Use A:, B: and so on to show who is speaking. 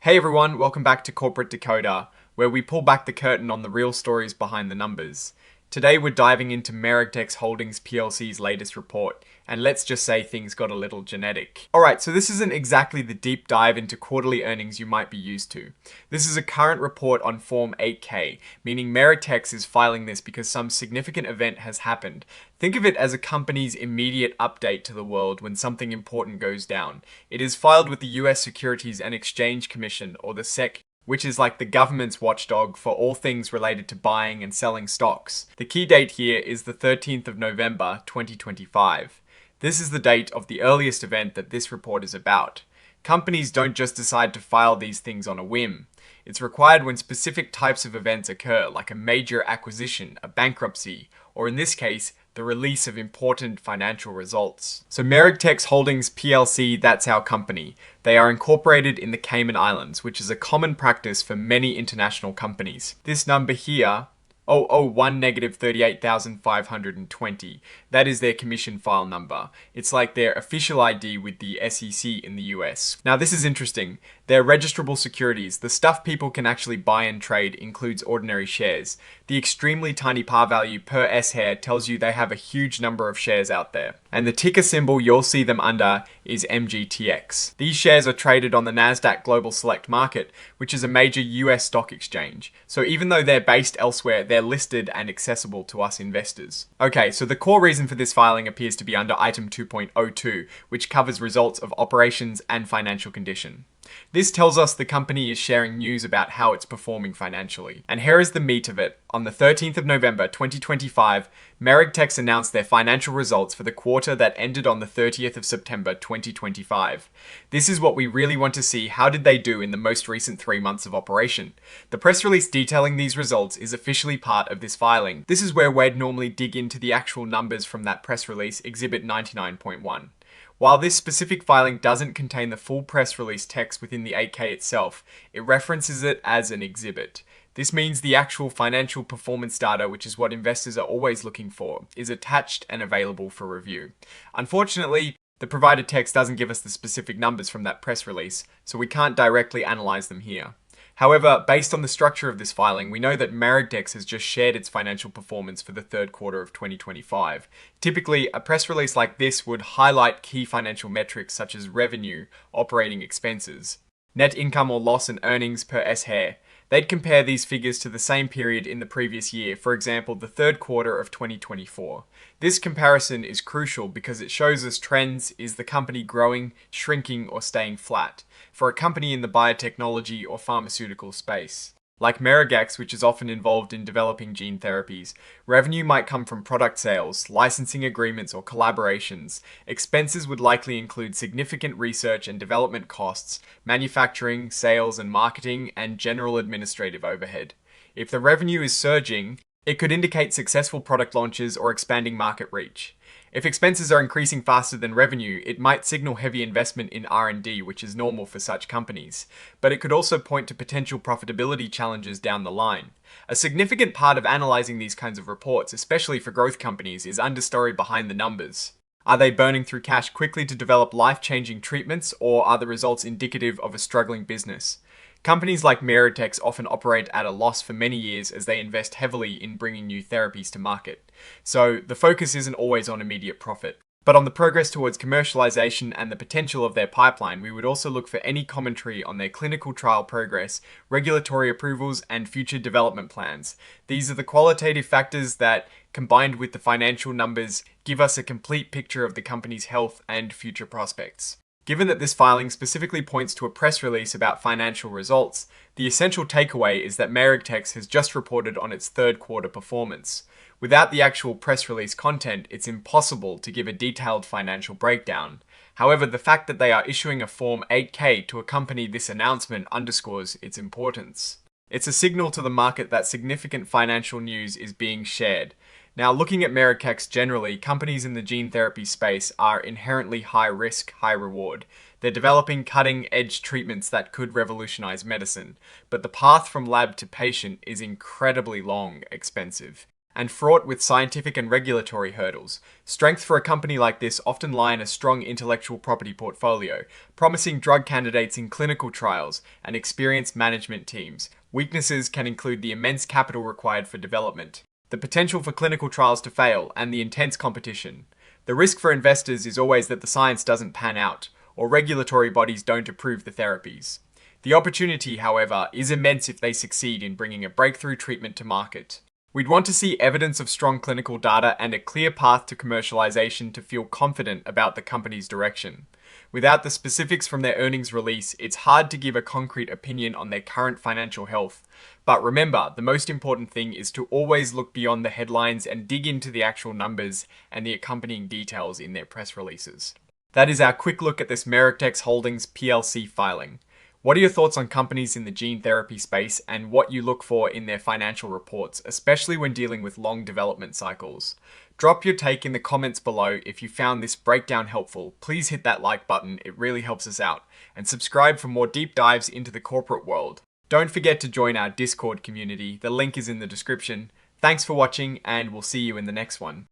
A: Hey everyone, welcome back to Corporate Decoder, where we pull back the curtain on the real stories behind the numbers. Today we're diving into MeiraGTx Holdings PLC's latest report, and let's just say things got a little genetic. Alright, so this isn't exactly the deep dive into quarterly earnings you might be used to. This is a current report on Form 8K, meaning MeiraGTx is filing this because some significant event has happened. Think of it as a company's immediate update to the world when something important goes down. It is filed with the US Securities and Exchange Commission, or the SEC, which is like the government's watchdog for all things related to buying and selling stocks. The key date here is the 13th of November, 2025. This is the date of the earliest event that this report is about. Companies don't just decide to file these things on a whim. It's required when specific types of events occur, like a major acquisition, a bankruptcy, or in this case, the release of important financial results. So MeiraGTx Holdings PLC, that's our company. They are incorporated in the Cayman Islands, which is a common practice for many international companies. This number here, 001-38,520. That is their commission file number. It's like their official ID with the SEC in the US. Now this is interesting. Their registrable securities, the stuff people can actually buy and trade, includes ordinary shares. The extremely tiny par value per S-hair tells you they have a huge number of shares out there. And the ticker symbol you'll see them under is MGTX. These shares are traded on the Nasdaq Global Select Market, which is a major US stock exchange. So even though they're based elsewhere, they're listed and accessible to us investors. Okay, so the core reason for this filing appears to be under item 2.02, which covers results of operations and financial condition. This tells us the company is sharing news about how it's performing financially. And here is the meat of it. On the 13th of November 2025, MeiraGTx announced their financial results for the quarter that ended on the 30th of September 2025. This is what we really want to see. How did they do in the most recent 3 months of operation? The press release detailing these results is officially part of this filing. This is where we'd normally dig into the actual numbers from that press release, Exhibit 99.1. While this specific filing doesn't contain the full press release text within the 8K itself, it references it as an exhibit. This means the actual financial performance data, which is what investors are always looking for, is attached and available for review. Unfortunately, the provided text doesn't give us the specific numbers from that press release, so we can't directly analyze them here. However, based on the structure of this filing, we know that MeiraGTx has just shared its financial performance for the third quarter of 2025. Typically, a press release like this would highlight key financial metrics such as revenue, operating expenses, net income or loss and earnings per S-hair. They'd compare these figures to the same period in the previous year, for example, the third quarter of 2024. This comparison is crucial because it shows us trends. Is the company growing, shrinking, or staying flat? For a company in the biotechnology or pharmaceutical space. Like MeiraGTx, which is often involved in developing gene therapies, revenue might come from product sales, licensing agreements, or collaborations. Expenses would likely include significant research and development costs, manufacturing, sales and marketing, and general administrative overhead. If the revenue is surging, it could indicate successful product launches or expanding market reach. If expenses are increasing faster than revenue, it might signal heavy investment in R&D, which is normal for such companies. But it could also point to potential profitability challenges down the line. A significant part of analyzing these kinds of reports, especially for growth companies, is understory behind the numbers. Are they burning through cash quickly to develop life-changing treatments, or are the results indicative of a struggling business? Companies like MeiraGTx often operate at a loss for many years as they invest heavily in bringing new therapies to market. So the focus isn't always on immediate profit. But on the progress towards commercialization and the potential of their pipeline, we would also look for any commentary on their clinical trial progress, regulatory approvals, and future development plans. These are the qualitative factors that, combined with the financial numbers, give us a complete picture of the company's health and future prospects. Given that this filing specifically points to a press release about financial results, the essential takeaway is that MeiraGTx has just reported on its third quarter performance. Without the actual press release content, it's impossible to give a detailed financial breakdown. However, the fact that they are issuing a Form 8K to accompany this announcement underscores its importance. It's a signal to the market that significant financial news is being shared. Now, looking at MeiraGTx generally, companies in the gene therapy space are inherently high risk, high reward. They're developing cutting-edge treatments that could revolutionize medicine, but the path from lab to patient is incredibly long, expensive, and fraught with scientific and regulatory hurdles. Strength for a company like this often lie in a strong intellectual property portfolio, promising drug candidates in clinical trials, and experienced management teams. Weaknesses can include the immense capital required for development, the potential for clinical trials to fail, and the intense competition. The risk for investors is always that the science doesn't pan out, or regulatory bodies don't approve the therapies. The opportunity, however, is immense if they succeed in bringing a breakthrough treatment to market. We'd want to see evidence of strong clinical data and a clear path to commercialization to feel confident about the company's direction. Without the specifics from their earnings release, it's hard to give a concrete opinion on their current financial health. But remember, the most important thing is to always look beyond the headlines and dig into the actual numbers and the accompanying details in their press releases. That is our quick look at this MeiraGTx Holdings PLC filing. What are your thoughts on companies in the gene therapy space and what you look for in their financial reports, especially when dealing with long development cycles? Drop your take in the comments below. If you found this breakdown helpful, please hit that like button, it really helps us out, and subscribe for more deep dives into the corporate world. Don't forget to join our Discord community, the link is in the description. Thanks for watching, and we'll see you in the next one.